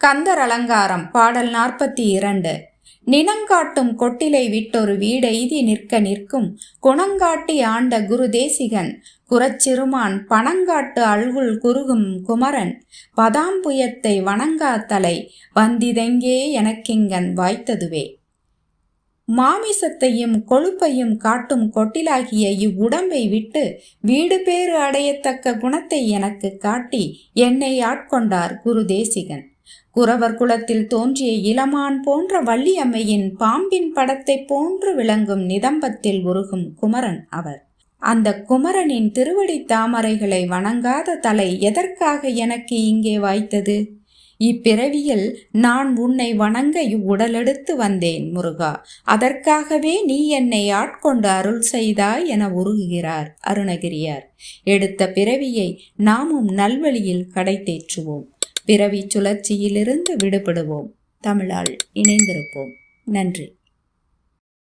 கந்தர் அலங்காரம் பாடல் 42. நினங்காட்டும் கொட்டிலை விட்டொரு வீடெய்தி நிற்க நிற்கும் குணங்காட்டி ஆண்ட குரு தேசிகன் குறச்சிறுமான் பணங்காட்டு அல்குல் குருகும் குமரன் பதாம்புயத்தை வணங்காத்தலை வந்திதெங்கே எனக்கிங்கன் வாய்த்ததுவே. மாமிசத்தையும் கொழுப்பையும் காட்டும் கொட்டிலாகிய இவ்வுடம்பை விட்டு வீடு பேறு அடையத்தக்க குணத்தை எனக்கு காட்டி என்னை ஆட்கொண்டார் குரு தேசிகன். குறவர் குலத்தில் தோன்றிய இளமான் போன்ற வள்ளியம்மையின் பாம்பின் படத்தை போன்று விளங்கும் நிதம்பத்தில் உருகும் குமரன் அவர். அந்த குமரனின் திருவடி தாமரைகளை வணங்காத தலை எதற்காக எனக்கு இங்கே வாய்த்தது? இப்பிறவியில் நான் உன்னை வணங்க இவ்வுடலெடுத்து வந்தேன் முருகா, அதற்காகவே நீ என்னை ஆட்கொண்டு அருள் செய்தாய் என உருகுகிறார் அருணகிரியார். எடுத்த பிறவியை நாமும் நல்வழியில் கடை தேற்றுவோம். பிறவி சுழற்சியிலிருந்து விடுபடுவோம். தமிழால் இணைந்திருப்போம். நன்றி.